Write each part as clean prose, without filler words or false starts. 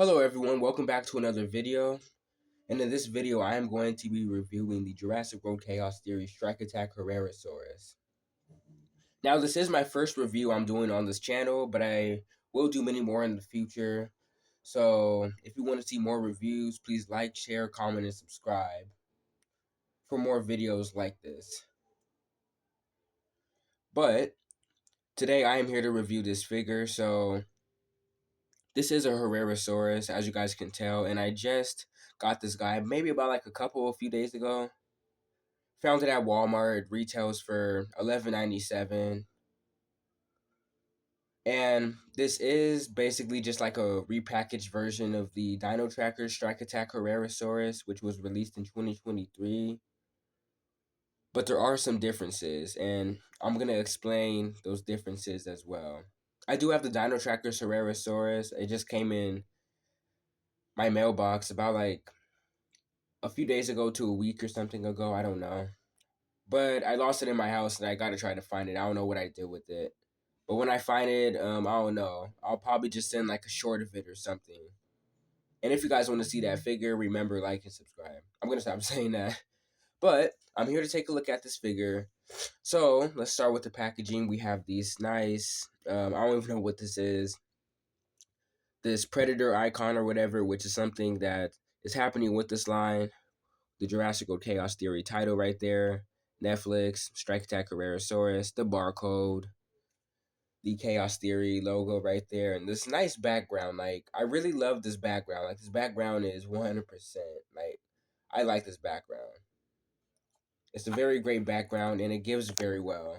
Hello everyone, welcome back to another video. And in this video, I am going to be reviewing the Jurassic World Chaos Theory Strike Attack herrerasaurus. Now, this is my first review I'm doing on this channel, but I will do many more in the future. So, if you want to see more reviews, please like, share, comment, and subscribe for more videos like this. But, today I am here to review this figure, so this is a herrerasaurus, as you guys can tell, and I just got this guy maybe about like a few days ago. Found it at Walmart. It retails for $11.97. And this is basically just like a repackaged version of the Dino Tracker Strike Attack herrerasaurus, which was released in 2023. But there are some differences, and I'm going to explain those differences as well. I do have the Dino Tracker herrerasaurus. It just came in my mailbox about like a few days ago to a week or something ago. I don't know. But I lost it in my house, and I got to try to find it. I don't know what I did with it. But when I find it, I don't know. I'll probably just send like a short of it or something. And if you guys want to see that figure, remember, like and subscribe. I'm going to stop saying that. But I'm here to take a look at this figure. So let's start with the packaging. We have these nice, I don't even know what this is. This Predator icon or whatever, which is something that is happening with this line. The Jurassic World Chaos Theory title right there. Netflix, Strike Attack herrerasaurus, the barcode, the Chaos Theory logo right there, and this nice background. Like, I really love this background. Like, this background is 100%. Like, I like this background. It's a very great background, and it gives very well.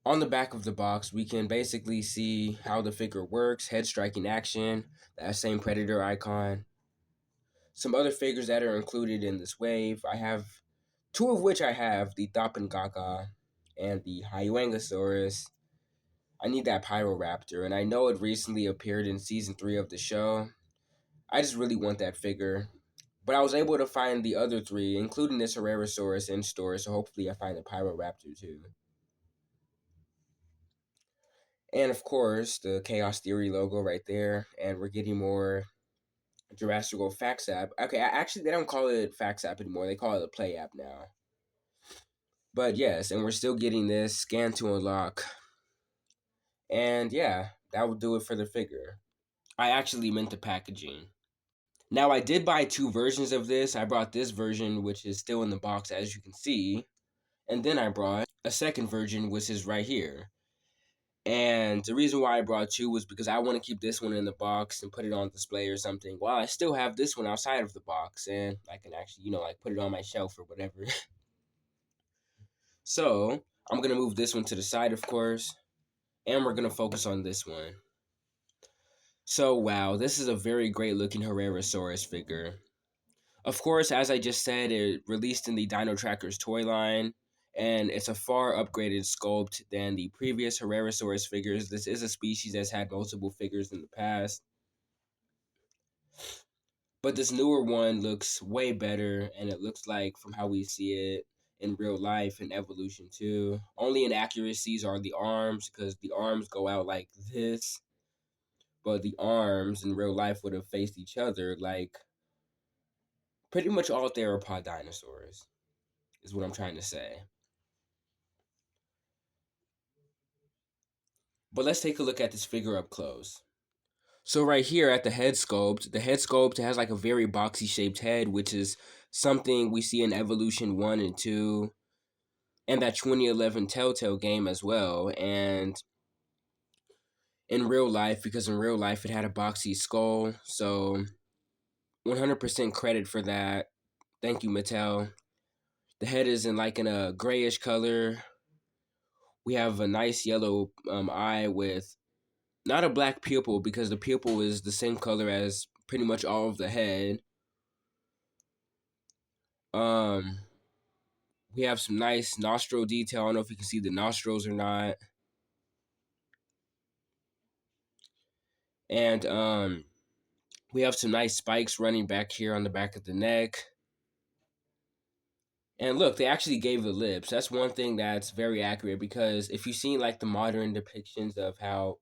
On the back of the box, we can basically see how the figure works, head striking action, that same Predator icon. Some other figures that are included in this wave, I have two of which I have, the Thopengaka and the Hyuangosaurus. I need that Pyroraptor, and I know it recently appeared in season 3 of the show. I just really want that figure. But I was able to find the other three, including this herrerasaurus, in store, so hopefully I find the Pyroraptor too. And of course, the Chaos Theory logo right there, and we're getting more Jurassic World Facts app. Okay, actually, they don't call it Facts app anymore, they call it a Play app now. But yes, and we're still getting this scan to unlock. And yeah, that will do it for the figure. I actually meant the packaging. Now, I did buy two versions of this. I brought this version, which is still in the box, as you can see. And then I brought a second version, which is right here. And the reason why I brought two was because I want to keep this one in the box and put it on display or something, while I still have this one outside of the box. And I can actually, like put it on my shelf or whatever. So, I'm going to move this one to the side, of course. And we're going to focus on this one. So, wow, this is a very great looking herrerasaurus figure. Of course, as I just said, it released in the Dino Trackers toy line, and it's a far upgraded sculpt than the previous herrerasaurus figures. This is a species that's had multiple figures in the past, but this newer one looks way better, and it looks like, from how we see it in real life and evolution too, only inaccuracies are the arms, because the arms go out like this, but the arms in real life would have faced each other like pretty much all theropod dinosaurs, is what I'm trying to say. But let's take a look at this figure up close. So right here at the head sculpt has like a very boxy shaped head, which is something we see in Evolution 1 and 2 and that 2011 Telltale game as well. And in real life, because in real life it had a boxy skull, so 100% credit for that. Thank you, Mattel. The head is in a grayish color. We have a nice yellow eye with not a black pupil, because the pupil is the same color as pretty much all of the head. Um, we have some nice nostril detail. I don't know if you can see the nostrils or not. And we have some nice spikes running back here on the back of the neck. And look, they actually gave the lips. That's one thing that's very accurate, because if you've seen like the modern depictions of how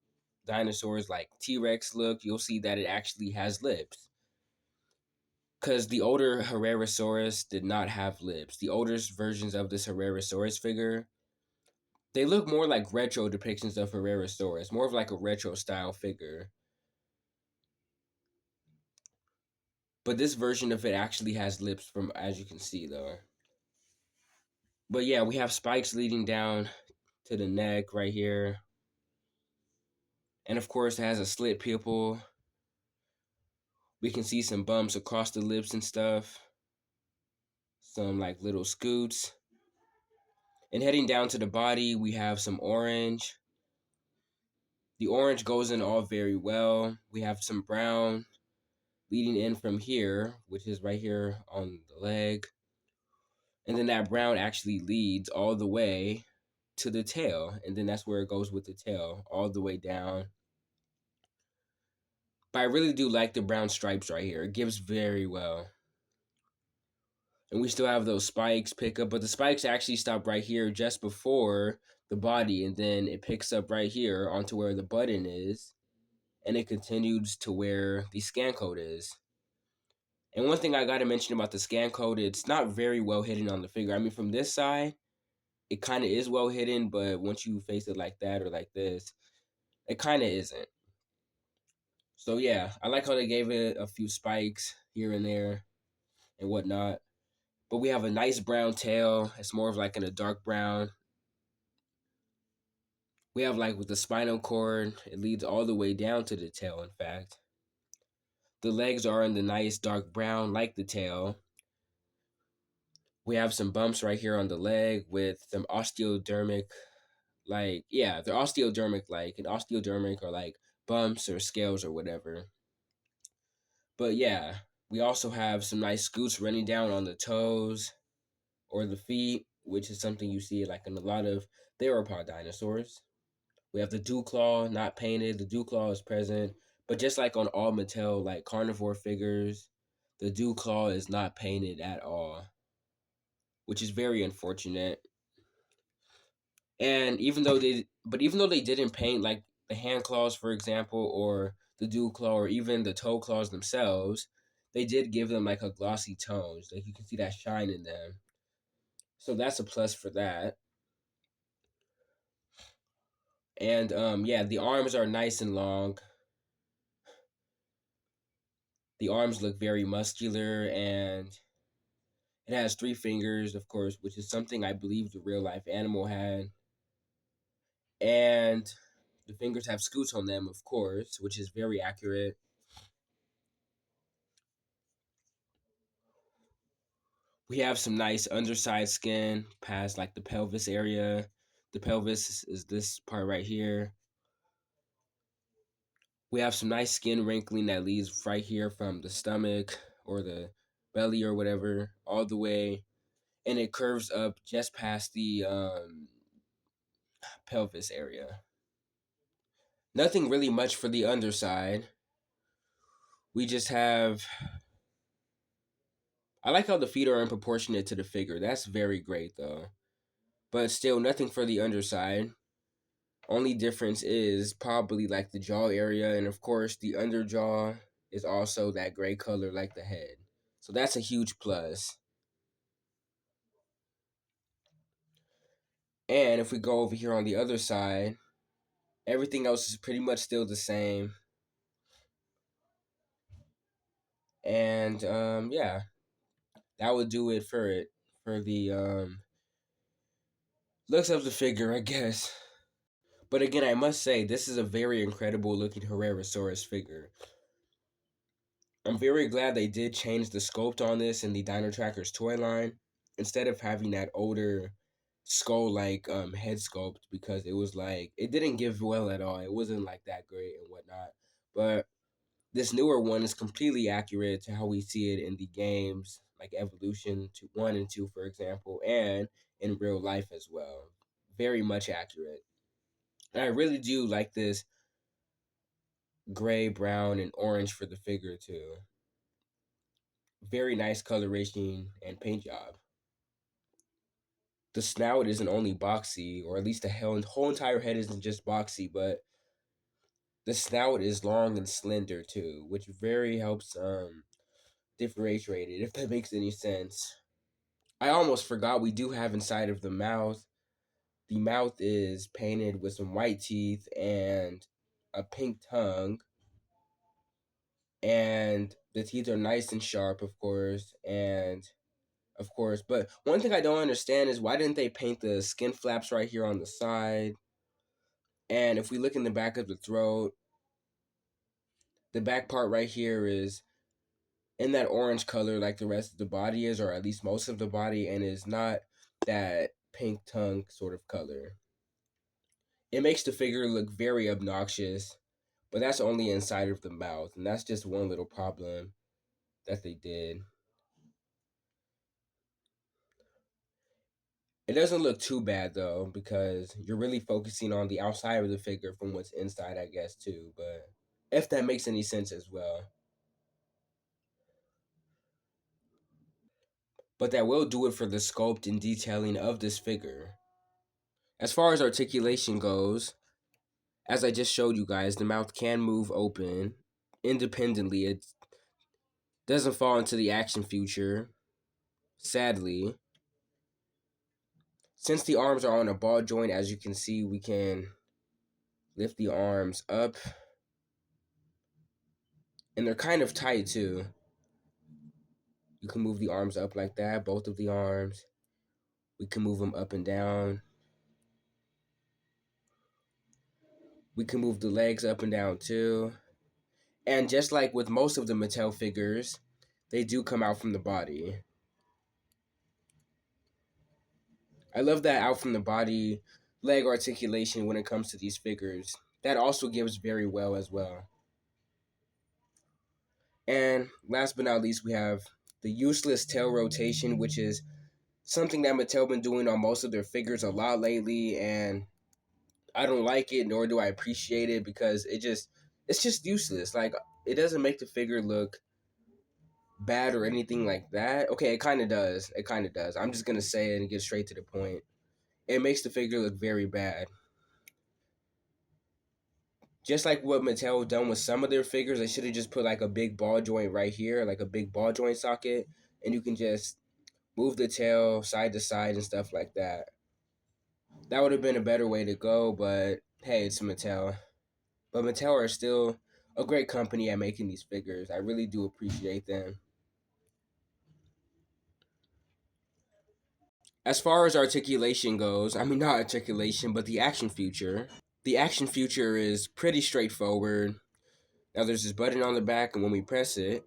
dinosaurs like T-Rex look, you'll see that it actually has lips. Because the older herrerasaurus did not have lips. The oldest versions of this herrerasaurus figure, they look more like retro depictions of herrerasaurus, more of like a retro style figure. But this version of it actually has lips, from as you can see though. But yeah, we have spikes leading down to the neck right here. And of course, it has a slit pupil. We can see some bumps across the lips and stuff. Some like little scoots. And heading down to the body, we have some orange. The orange goes in all very well. We have some brown leading in from here, which is right here on the leg. And then that brown actually leads all the way to the tail. And then that's where it goes with the tail, all the way down. But I really do like the brown stripes right here. It gives very well. And we still have those spikes pick up, but the spikes actually stop right here just before the body, and then it picks up right here onto where the button is, and it continues to where the scan code is. And one thing I gotta mention about the scan code, it's not very well hidden on the figure. I mean, from this side, it kind of is well hidden, but once you face it like that or like this, it kind of isn't. So yeah, I like how they gave it a few spikes here and there and whatnot. But we have a nice brown tail. It's more of like in a dark brown. We have like with the spinal cord, it leads all the way down to the tail, in fact. The legs are in the nice dark brown like the tail. We have some bumps right here on the leg with some osteodermic, like, yeah, they're osteodermic like, and osteodermic are like bumps or scales or whatever. But yeah, we also have some nice scoots running down on the toes or the feet, which is something you see like in a lot of theropod dinosaurs. We have the dew claw, not painted. The dew claw is present, but just like on all Mattel like carnivore figures, the dew claw is not painted at all, which is very unfortunate. And even though they didn't paint like the hand claws, for example, or the dew claw, or even the toe claws themselves, they did give them like a glossy tones. Like you can see that shine in them. So that's a plus for that. And yeah, the arms are nice and long. The arms look very muscular, and it has three fingers, of course, which is something I believe the real life animal had. And the fingers have scoots on them, of course, which is very accurate. We have some nice underside skin past like the pelvis area. The pelvis is this part right here. We have some nice skin wrinkling that leads right here from the stomach or the belly or whatever, all the way, and it curves up just past the pelvis area. Nothing really much for the underside. We just have. I like how the feet are unproportionate to the figure. That's very great though. But still, nothing for the underside. Only difference is probably like the jaw area, and of course, the underjaw is also that gray color like the head. So that's a huge plus. And if we go over here on the other side, everything else is pretty much still the same. And yeah, that would do it for the looks of the figure, I guess. But again, I must say this is a very incredible looking Herrerasaurus figure. I'm very glad they did change the sculpt on this in the Dino Trackers toy line instead of having that older skull like head sculpt, because it was like it didn't give well at all. It wasn't like that great and whatnot. But this newer one is completely accurate to how we see it in the games, like Evolution to 1 and 2, for example, and in real life as well. Very much accurate. And I really do like this gray, brown, and orange for the figure too. Very nice coloration and paint job. The snout isn't only boxy, or at least the whole entire head isn't just boxy, but The snout is long and slender too, which very helps differentiate it, if that makes any sense. I almost forgot we do have inside of the mouth. The mouth is painted with some white teeth and a pink tongue, and the teeth are nice and sharp, of course, and of course. But one thing I don't understand is why didn't they paint the skin flaps right here on the side? And if we look in the back of the throat, the back part right here is in that orange color like the rest of the body is, or at least most of the body, and is not that pink tongue sort of color. It makes the figure look very obnoxious, but that's only inside of the mouth, and that's just one little problem that they did. It doesn't look too bad though, because you're really focusing on the outside of the figure from what's inside, I guess, too. But if that makes any sense as well. But that will do it for the sculpt and detailing of this figure. As far as articulation goes, as I just showed you guys, the mouth can move open independently. It doesn't fall into the action feature, sadly. Since the arms are on a ball joint, as you can see, we can lift the arms up. And they're kind of tight too. You can move the arms up like that, both of the arms. We can move them up and down. We can move the legs up and down too. And just like with most of the Mattel figures, they do come out from the body. I love that out from the body leg articulation when it comes to these figures. That also gives very well as well. And last but not least, we have the useless tail rotation, which is something that Mattel been doing on most of their figures a lot lately, and I don't like it, nor do I appreciate it, because it's just useless. Like, it doesn't make the figure look bad or anything like that. Okay, it kind of does. It kind of does. I'm just gonna say it and get straight to the point. It makes the figure look very bad. Just like what Mattel done with some of their figures, they should have just put like a big ball joint right here, like a big ball joint socket, and you can just move the tail side to side and stuff like that. That would have been a better way to go, but hey, it's Mattel. But Mattel are still a great company at making these figures. I really do appreciate them. As far as articulation goes, I mean, not articulation, but the action feature. The action feature is pretty straightforward. Now, there's this button on the back, and when we press it,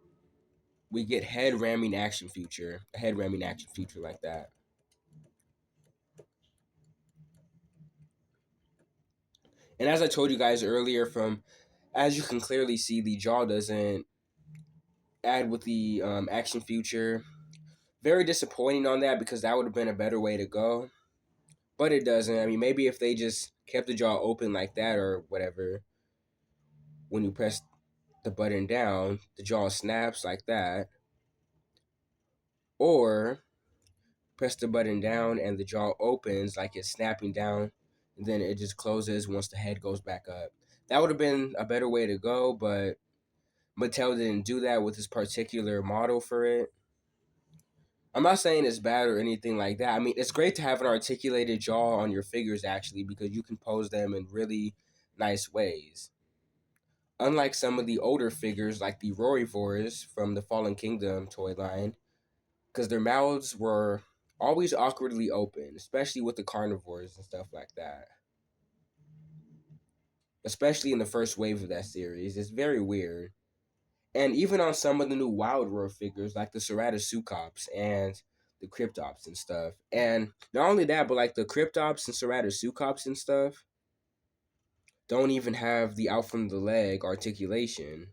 we get head ramming action feature. A head ramming action feature like that. And as I told you guys earlier, from as you can clearly see, the jaw doesn't add with the action feature. Very disappointing on that, because that would have been a better way to go. But it doesn't. I mean, maybe if they just kept the jaw open like that or whatever, when you press the button down, the jaw snaps like that. Or press the button down and the jaw opens like it's snapping down, and then it just closes once the head goes back up. That would have been a better way to go, but Mattel didn't do that with this particular model for it. I'm not saying it's bad or anything like that. I mean, it's great to have an articulated jaw on your figures, actually, because you can pose them in really nice ways. Unlike some of the older figures, like the Rorivores from the Fallen Kingdom toy line, because their mouths were always awkwardly open, especially with the carnivores and stuff like that. Especially in the first wave of that series. It's very weird. And even on some of the new Wild Roar figures, like the Ceratasucops and the Cryptops and stuff. And not only that, but like the Cryptops and Ceratasucops and stuff don't even have the out from the leg articulation.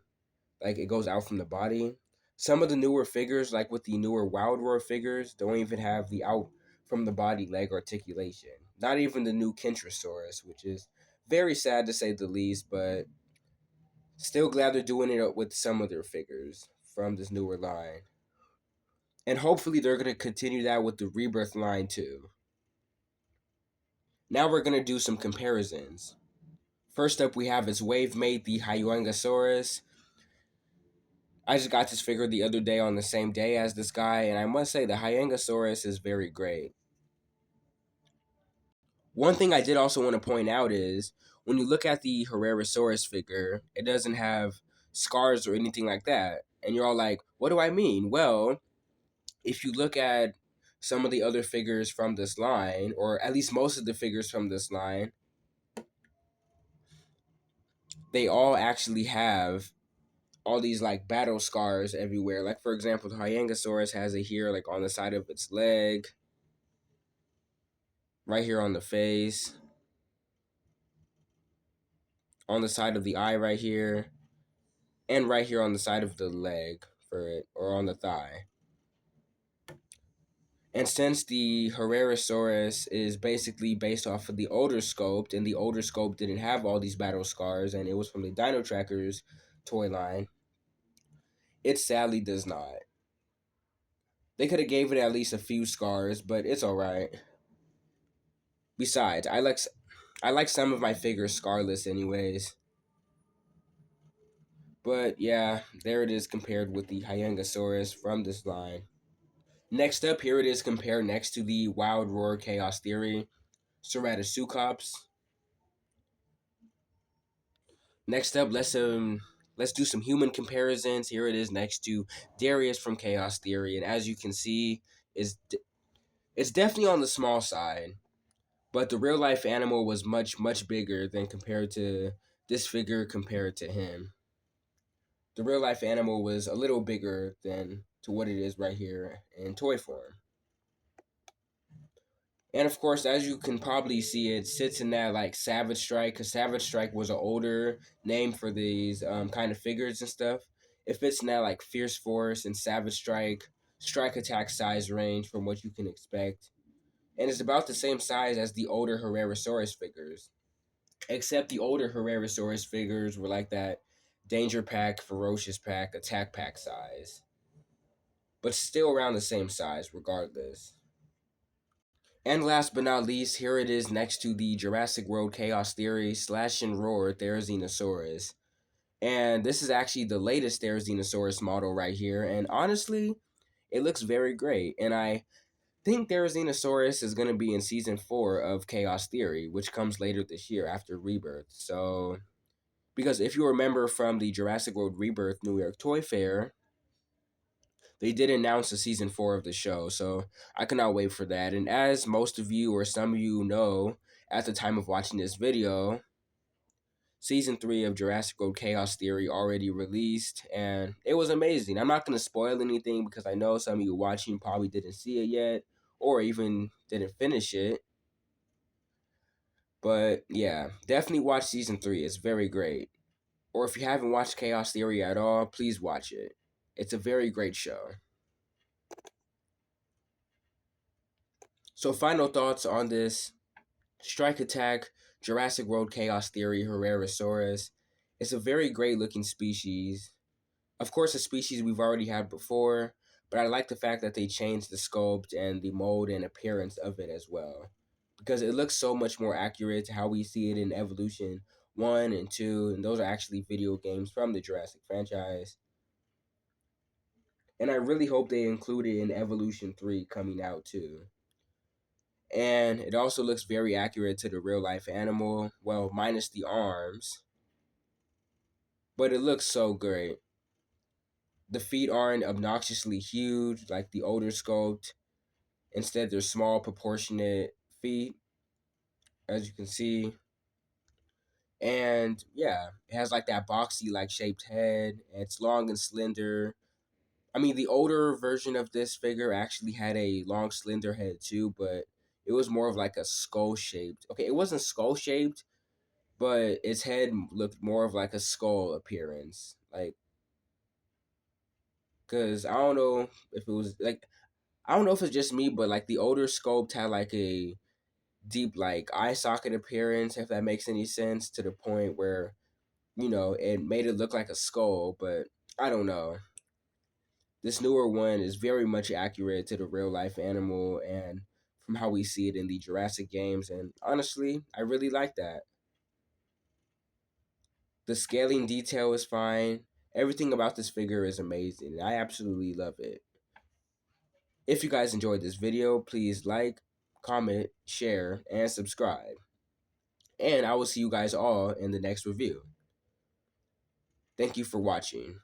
Like, it goes out from the body. Some of the newer figures, like with the newer Wild Roar figures, don't even have the out from the body leg articulation. Not even the new Kentrosaurus, which is very sad to say the least, but still glad they're doing it with some of their figures from this newer line. And hopefully they're going to continue that with the Rebirth line too. Now we're going to do some comparisons. First up, we have its wave mate, the Hyuangosaurus. I just got this figure the other day on the same day as this guy, and I must say the Hyuangosaurus is very great. One thing I did also want to point out is when you look at the herrerasaurus figure, it doesn't have scars or anything like that. And you're all like, what do I mean? Well, if you look at some of the other figures from this line, or at least most of the figures from this line, they all actually have all these like battle scars everywhere. Like for example, the Hyangosaurus has it here, like on the side of its leg, right here on the face, on the side of the eye right here, and right here on the side of the leg for it, or on the thigh. And since the Herrerasaurus is basically based off of the older sculpt, and the older sculpt didn't have all these battle scars, and it was from the Dino Trackers toy line, it sadly does not. They could have gave it at least a few scars, but it's all right. Besides, I like some of my figures scarless anyways. But yeah, there it is compared with the Hyangosaurus from this line. Next up, here it is compared next to the Wild Roar Chaos Theory Ceratasucops. Next up, let's do some human comparisons. Here it is next to Darius from Chaos Theory, and as you can see, it's definitely on the small side, but the real life animal was much bigger than compared to this figure compared to him. The real life animal was a little bigger than to what it is right here in toy form. And of course, as you can probably see, it sits in that like Savage Strike, because Savage Strike was an older name for these kind of figures and stuff. It fits in that like Fierce Force and Savage Strike, Strike Attack size range from what you can expect. And it's about the same size as the older Herrerasaurus figures. Except the older Herrerasaurus figures were like that Danger Pack, Ferocious Pack, Attack Pack size. But still around the same size regardless. And last but not least, here it is next to the Jurassic World Chaos Theory Slash and Roar Therizinosaurus. And this is actually the latest Therizinosaurus model right here. And honestly, it looks very great. And I think Therizinosaurus is going to be in season 4 of Chaos Theory, which comes later this year after Rebirth. So, because if you remember from the Jurassic World Rebirth New York Toy Fair, they did announce a season 4 of the show, so I cannot wait for that. And as most of you or some of you know, at the time of watching this video, season 3 of Jurassic World Chaos Theory already released, and it was amazing. I'm not going to spoil anything because I know some of you watching probably didn't see it yet, or even didn't finish it. But yeah, definitely watch season 3. It's very great. Or if you haven't watched Chaos Theory at all, please watch it. It's a very great show. So, final thoughts on this Strike Attack Jurassic World Chaos Theory Herrerasaurus. It's a very great looking species. Of course, a species we've already had before, but I like the fact that they changed the sculpt and the mold and appearance of it as well. Because it looks so much more accurate to how we see it in Evolution 1 and 2, and those are actually video games from the Jurassic franchise. And I really hope they include it in Evolution 3 coming out too. And it also looks very accurate to the real life animal, well, minus the arms. But it looks so great. The feet aren't obnoxiously huge like the older sculpt. Instead, they're small, proportionate feet, as you can see. And yeah, it has like that boxy like shaped head. And it's long and slender. I mean, the older version of this figure actually had a long, slender head too, but it was more of like a skull shaped. Okay, it wasn't skull shaped, but its head looked more of like a skull appearance. Like, cause I don't know if it was like I don't know if it's just me, but like the older sculpt had like a deep like eye socket appearance, if that makes any sense, to the point where it made it look like a skull. But I don't know. This newer one is very much accurate to the real life animal and from how we see it in the Jurassic games, and honestly, I really like that. The scaling detail is fine. Everything about this figure is amazing. I absolutely love it. If you guys enjoyed this video, please like, comment, share, and subscribe. And I will see you guys all in the next review. Thank you for watching.